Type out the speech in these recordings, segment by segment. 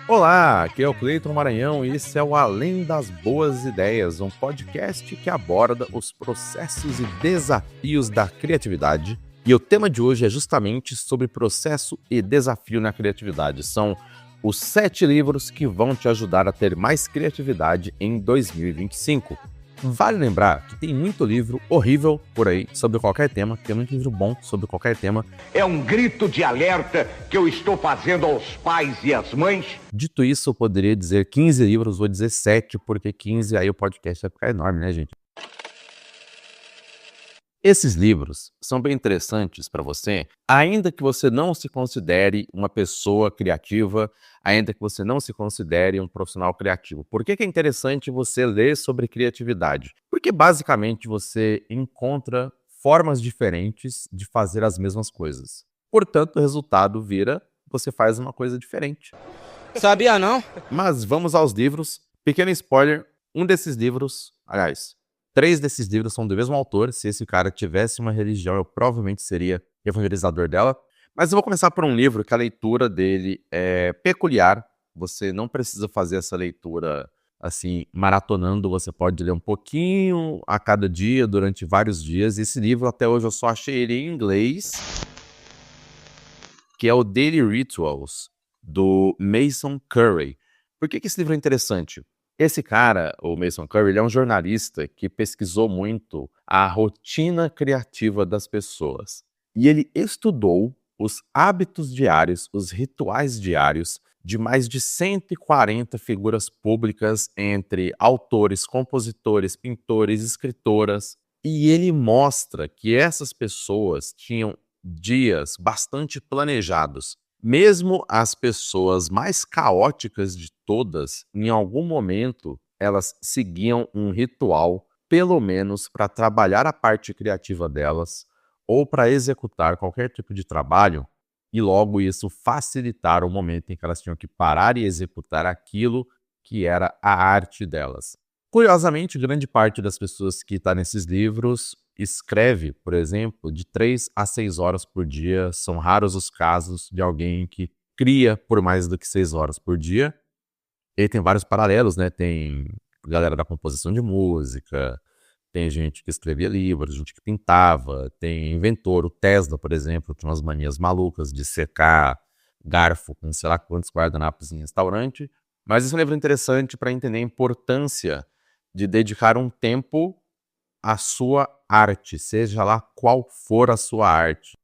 Olá, aqui é o Cleiton Maranhão e esse é o Além das Boas Ideias, um podcast que aborda os processos e desafios da criatividade. E o tema de hoje é justamente sobre processo e desafio na criatividade. São os 7 livros que vão te ajudar a ter mais criatividade em 2025. Vale lembrar que tem muito livro horrível por aí sobre qualquer tema, tem muito livro bom sobre qualquer tema. É um grito de alerta que eu estou fazendo aos pais e às mães. Dito isso, eu poderia dizer 15 livros, vou dizer 7, porque 15 aí o podcast vai ficar enorme, né, gente? Esses livros são bem interessantes para você, ainda que você não se considere uma pessoa criativa, ainda que você não se considere um profissional criativo. Por que é interessante você ler sobre criatividade? Porque basicamente você encontra formas diferentes de fazer as mesmas coisas. Portanto, o resultado vira você faz uma coisa diferente. Sabia não? Mas vamos aos livros. Pequeno spoiler, um desses livros, aliás, 3 desses livros são do mesmo autor. Se esse cara tivesse uma religião, eu provavelmente seria evangelizador dela. Mas eu vou começar por um livro que a leitura dele é peculiar. Você não precisa fazer essa leitura assim, maratonando. Você pode ler um pouquinho a cada dia, durante vários dias. Esse livro, até hoje, eu só achei ele em inglês, que é o Daily Rituals, do Mason Currey. Por que esse livro é interessante? Esse cara, o Mason Currey, ele é um jornalista que pesquisou muito a rotina criativa das pessoas. E ele estudou os hábitos diários, os rituais diários de mais de 140 figuras públicas, entre autores, compositores, pintores, escritoras. E ele mostra que essas pessoas tinham dias bastante planejados. Mesmo as pessoas mais caóticas de todas, em algum momento, elas seguiam um ritual, pelo menos para trabalhar a parte criativa delas, ou para executar qualquer tipo de trabalho, e logo isso facilitar o momento em que elas tinham que parar e executar aquilo que era a arte delas. Curiosamente, grande parte das pessoas que está nesses livros escreve, por exemplo, de 3 a 6 horas por dia. São raros os casos de alguém que cria por mais do que 6 horas por dia. E tem vários paralelos, né? Tem galera da composição de música, tem gente que escrevia livros, gente que pintava, tem inventor, o Tesla, por exemplo, tem umas manias malucas de secar garfo com sei lá quantos guardanapos em restaurante. Mas esse é um livro interessante para entender a importância de dedicar um tempo à sua arte, seja lá qual for a sua arte.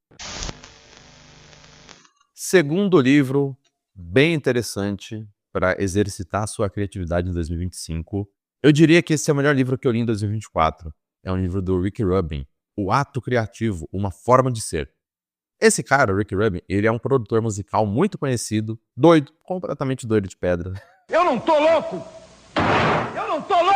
Segundo livro, bem interessante para exercitar a sua criatividade em 2025. Eu diria que esse é o melhor livro que eu li em 2024. É um livro do Rick Rubin, O Ato Criativo, Uma Forma de Ser. Esse cara, o Rick Rubin, ele é um produtor musical muito conhecido, doido, completamente doido de pedra. Eu não tô louco! Eu não tô louco!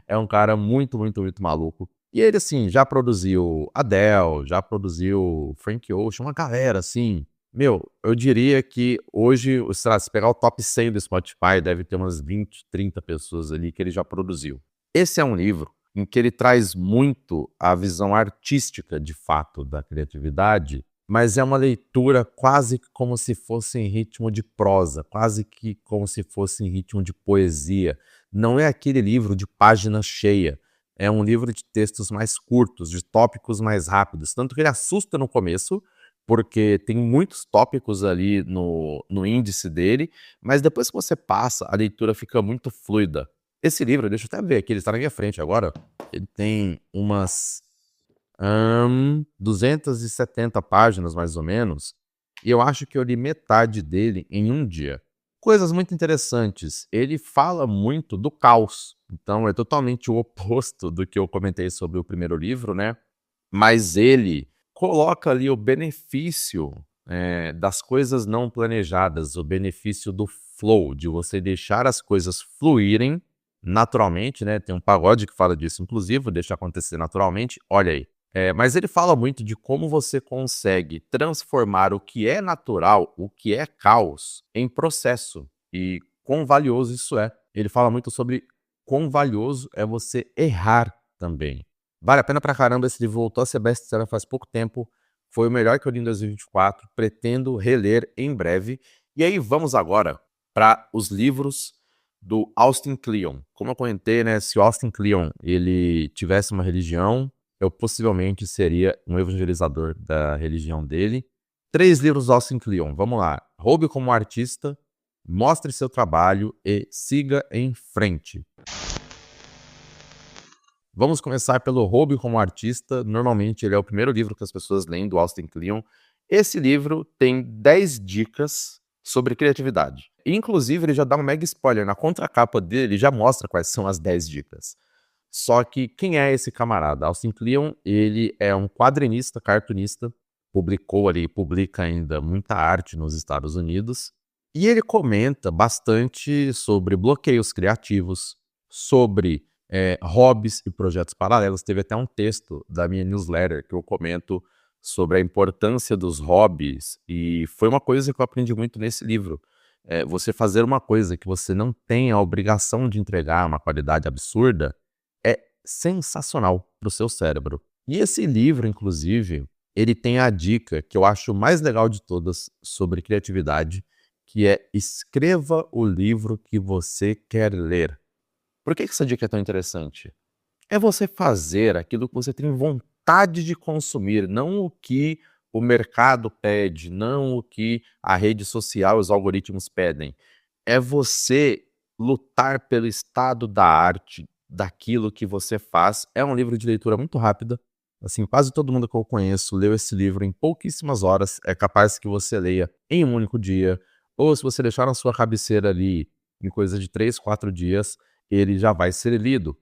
É um cara muito, muito, muito maluco. E ele, assim, já produziu Adele, já produziu Frank Ocean, uma galera, assim. Meu, eu diria que hoje, sei lá, se pegar o top 100 do Spotify, deve ter umas 20, 30 pessoas ali que ele já produziu. Esse é um livro em que ele traz muito a visão artística, de fato, da criatividade, mas é uma leitura quase que como se fosse em ritmo de prosa, quase que como se fosse em ritmo de poesia. Não é aquele livro de página cheia, é um livro de textos mais curtos, de tópicos mais rápidos. Tanto que ele assusta no começo, porque tem muitos tópicos ali no índice dele, mas depois que você passa, a leitura fica muito fluida. Esse livro, deixa eu até ver aqui, ele está na minha frente agora, ele tem umas 270 páginas, mais ou menos, e eu acho que eu li metade dele em um dia. Coisas muito interessantes. Ele fala muito do caos. Então, é totalmente o oposto do que eu comentei sobre o primeiro livro, né? Mas ele coloca ali o benefício das coisas não planejadas, o benefício do flow, de você deixar as coisas fluírem naturalmente, né? Tem um pagode que fala disso, inclusive, deixa acontecer naturalmente. Olha aí. Mas ele fala muito de como você consegue transformar o que é natural, o que é caos, em processo. E quão valioso isso é. Ele fala muito sobre quão valioso é você errar também. Vale a pena pra caramba, esse livro voltou a ser best-seller faz pouco tempo. Foi o melhor que eu li em 2024, pretendo reler em breve. E aí vamos agora para os livros do Austin Kleon. Como eu comentei, né, se o Austin Kleon ele tivesse uma religião, eu possivelmente seria um evangelizador da religião dele. 3 livros do Austin Kleon, vamos lá. Roube como artista, mostre seu trabalho e siga em frente. Vamos começar pelo Roube como artista. Normalmente ele é o primeiro livro que as pessoas leem do Austin Kleon. Esse livro tem 10 dicas sobre criatividade. Inclusive, ele já dá um mega spoiler. Na contracapa dele, ele já mostra quais são as 10 dicas. Só que quem é esse camarada? Austin Kleon, ele é um quadrinista, cartunista, publica ainda muita arte nos Estados Unidos. E ele comenta bastante sobre bloqueios criativos, sobre hobbies e projetos paralelos. Teve até um texto da minha newsletter que eu comento sobre a importância dos hobbies, e foi uma coisa que eu aprendi muito nesse livro. Você fazer uma coisa que você não tem a obrigação de entregar uma qualidade absurda é sensacional para o seu cérebro. E esse livro, inclusive, ele tem a dica que eu acho mais legal de todas sobre criatividade, que é: escreva o livro que você quer ler. Por que essa dica é tão interessante? É você fazer aquilo que você tem vontade de consumir, não o que o mercado pede, não o que a rede social e os algoritmos pedem. É você lutar pelo estado da arte, daquilo que você faz. É um livro de leitura muito rápida. Assim, quase todo mundo que eu conheço leu esse livro em pouquíssimas horas. É capaz que você leia em um único dia, ou se você deixar na sua cabeceira ali em coisa de 3, 4 dias, ele já vai ser lido.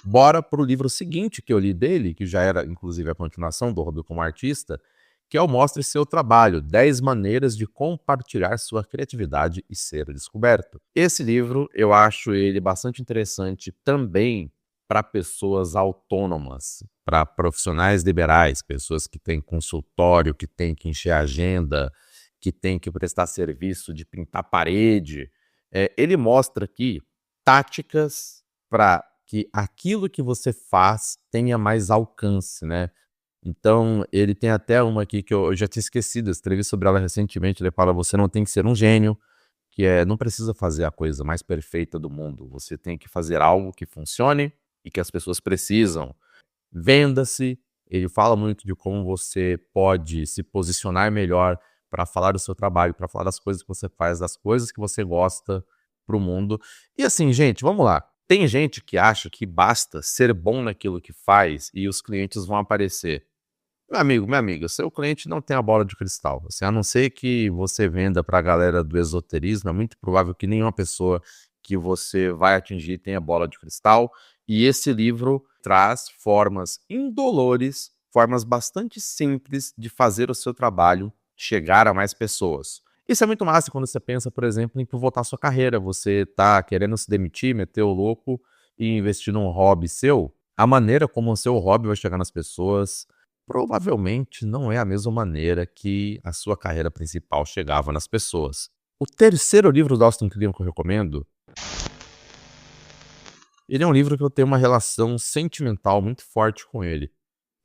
Bora pro livro seguinte que eu li dele, que já era inclusive a continuação do Hobby como Artista, que é o Mostre Seu Trabalho, 10 maneiras de compartilhar sua criatividade e ser descoberto. Esse livro eu acho ele bastante interessante também para pessoas autônomas, para profissionais liberais, pessoas que têm consultório, que têm que encher agenda, que têm que prestar serviço de pintar parede. Ele mostra aqui táticas para que aquilo que você faz tenha mais alcance, né. Então, ele tem até uma aqui que eu já tinha esquecido, eu escrevi sobre ela recentemente. Ele fala: "Você não tem que ser um gênio", que não precisa fazer a coisa mais perfeita do mundo, você tem que fazer algo que funcione e que as pessoas precisam. Venda-se. Ele fala muito de como você pode se posicionar melhor para falar do seu trabalho, para falar das coisas que você faz, das coisas que você gosta para o mundo. E assim, gente, vamos lá. Tem gente que acha que basta ser bom naquilo que faz e os clientes vão aparecer. Meu amigo, minha amiga, seu cliente não tem a bola de cristal. Assim, a não ser que você venda para a galera do esoterismo, é muito provável que nenhuma pessoa que você vai atingir tenha bola de cristal. E esse livro traz formas indolores, formas bastante simples de fazer o seu trabalho chegar a mais pessoas. Isso é muito massa quando você pensa, por exemplo, em pivotar sua carreira. Você tá querendo se demitir, meter o louco e investir num hobby seu. A maneira como o seu hobby vai chegar nas pessoas provavelmente não é a mesma maneira que a sua carreira principal chegava nas pessoas. O terceiro livro do Austin Kleon que eu recomendo, ele é um livro que eu tenho uma relação sentimental muito forte com ele.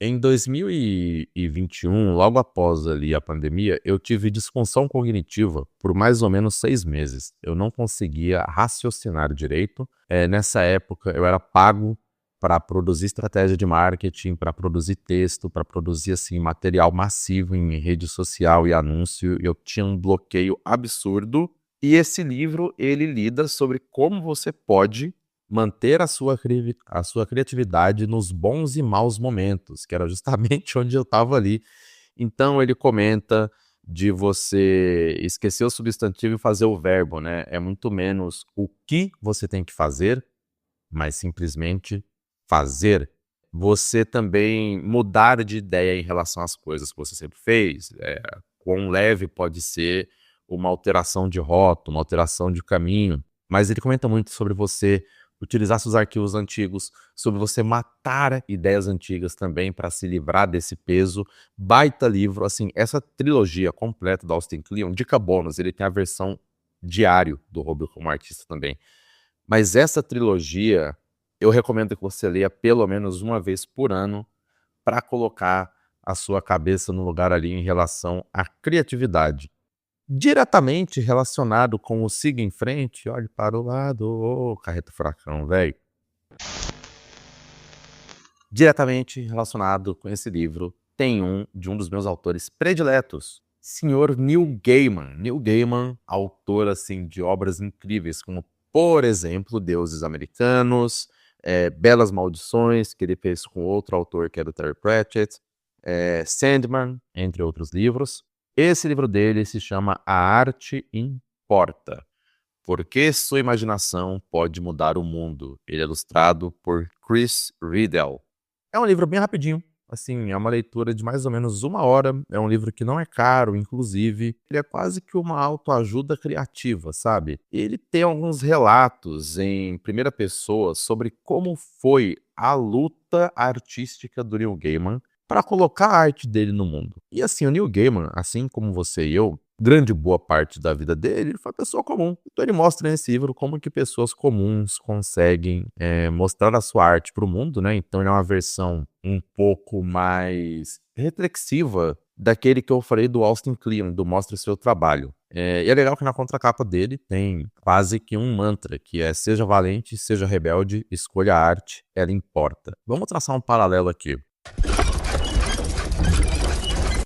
Em 2021, logo após ali a pandemia, eu tive disfunção cognitiva por mais ou menos 6 meses. Eu não conseguia raciocinar direito. Nessa época eu era pago para produzir estratégia de marketing, para produzir texto, para produzir assim material massivo em rede social e anúncio. Eu tinha um bloqueio absurdo. E esse livro ele lida sobre como você pode manter a sua criatividade nos bons e maus momentos, que era justamente onde eu estava ali. Então ele comenta de você esquecer o substantivo e fazer o verbo, né. É muito menos o que você tem que fazer, mas simplesmente fazer. Você também mudar de ideia em relação às coisas que você sempre fez. Quão leve pode ser uma alteração de rota, uma alteração de caminho. Mas ele comenta muito sobre você utilizar seus arquivos antigos, sobre você matar ideias antigas também para se livrar desse peso. Baita livro, assim, essa trilogia completa do Austin Kleon, dica bônus, ele tem a versão diário do Hobby como Artista também. Mas essa trilogia, eu recomendo que você leia pelo menos uma vez por ano para colocar a sua cabeça no lugar ali em relação à criatividade. Diretamente relacionado com o siga em frente, olhe para o lado, ô carreta furacão, velho. Diretamente relacionado com esse livro, tem de um dos meus autores prediletos, senhor Neil Gaiman. Neil Gaiman, autor assim, de obras incríveis, como, por exemplo, Deuses Americanos, Belas Maldições, que ele fez com outro autor, que era o Terry Pratchett, Sandman, entre outros livros. Esse livro dele se chama A Arte Importa. Porque sua imaginação pode mudar o mundo. Ele é ilustrado por Chris Riddell. É um livro bem rapidinho, assim, é uma leitura de mais ou menos 1 hora. É um livro que não é caro, inclusive. Ele é quase que uma autoajuda criativa, sabe? Ele tem alguns relatos em primeira pessoa sobre como foi a luta artística do Neil Gaiman para colocar a arte dele no mundo. E assim, o Neil Gaiman, assim como você e eu, grande boa parte da vida dele, ele foi uma pessoa comum. Então ele mostra nesse livro como que pessoas comuns conseguem mostrar a sua arte para o mundo, né? Então ele é uma versão um pouco mais reflexiva daquele que eu falei do Austin Kleon, do Mostre Seu Trabalho. E é legal que na contracapa dele tem quase que um mantra, que é: seja valente, seja rebelde, escolha a arte, ela importa. Vamos traçar um paralelo aqui.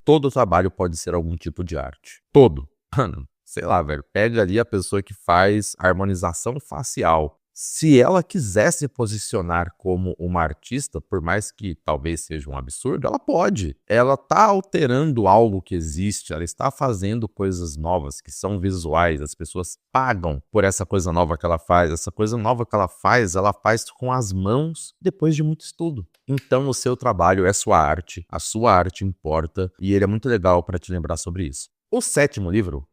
Todo trabalho pode ser algum tipo de arte. Todo. Mano, sei lá, velho. Pega ali a pessoa que faz harmonização facial. Se ela quiser se posicionar como uma artista, por mais que talvez seja um absurdo, ela pode. Ela tá alterando algo que existe, ela está fazendo coisas novas que são visuais, as pessoas pagam por essa coisa nova que ela faz. Essa coisa nova que ela faz com as mãos depois de muito estudo. Então o seu trabalho é sua arte, a sua arte importa, e ele é muito legal para te lembrar sobre isso. O 7º livro,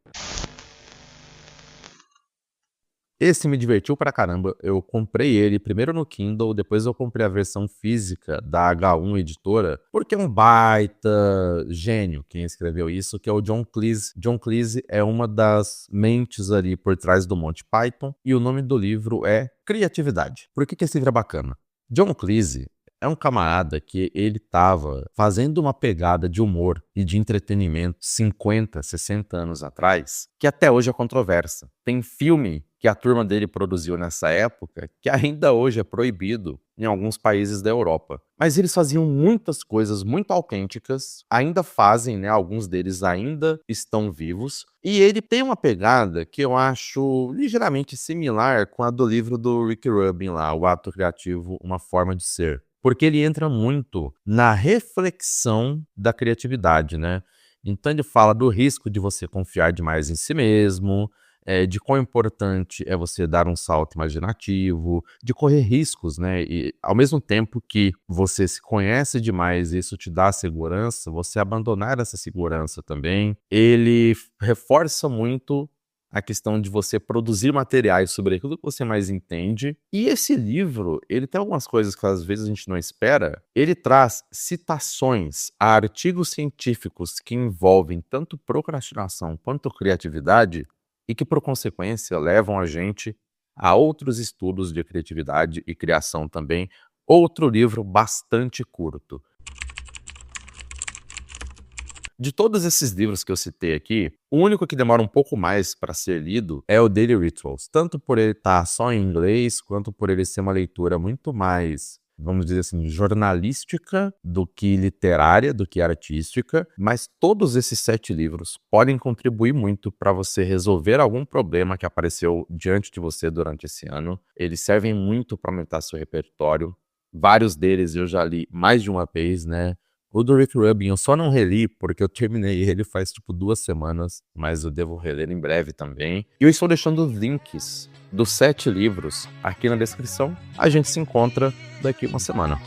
esse me divertiu pra caramba. Eu comprei ele primeiro no Kindle, depois eu comprei a versão física da H1 Editora, porque é um baita gênio quem escreveu isso, que é o John Cleese. John Cleese é uma das mentes ali por trás do Monty Python, e o nome do livro é Criatividade. Por que esse livro é bacana? John Cleese é um camarada que ele tava fazendo uma pegada de humor e de entretenimento 50, 60 anos atrás, que até hoje é controversa. Tem filme que a turma dele produziu nessa época que ainda hoje é proibido em alguns países da Europa. Mas eles faziam muitas coisas muito autênticas, ainda fazem, né? Alguns deles ainda estão vivos. E ele tem uma pegada que eu acho ligeiramente similar com a do livro do Rick Rubin lá, O Ato Criativo, Uma Forma de Ser. Porque ele entra muito na reflexão da criatividade, né? Então ele fala do risco de você confiar demais em si mesmo, de quão importante é você dar um salto imaginativo, de correr riscos, né? E ao mesmo tempo que você se conhece demais e isso te dá segurança, você abandonar essa segurança também. Ele reforça muito a questão de você produzir materiais sobre aquilo que você mais entende. E esse livro, ele tem algumas coisas que às vezes a gente não espera. Ele traz citações a artigos científicos que envolvem tanto procrastinação quanto criatividade e que, por consequência, levam a gente a outros estudos de criatividade e criação também. Outro livro bastante curto. De todos esses livros que eu citei aqui, o único que demora um pouco mais para ser lido é o Daily Rituals, tanto por ele estar só em inglês, quanto por ele ser uma leitura muito mais, vamos dizer assim, jornalística do que literária, do que artística. Mas todos esses 7 livros podem contribuir muito para você resolver algum problema que apareceu diante de você durante esse ano. Eles servem muito para aumentar seu repertório. Vários deles eu já li mais de uma vez, né? O do Rick Rubin eu só não reli porque eu terminei ele faz tipo 2 semanas, mas eu devo reler em breve também. E eu estou deixando os links dos 7 livros aqui na descrição. A gente se encontra daqui uma semana.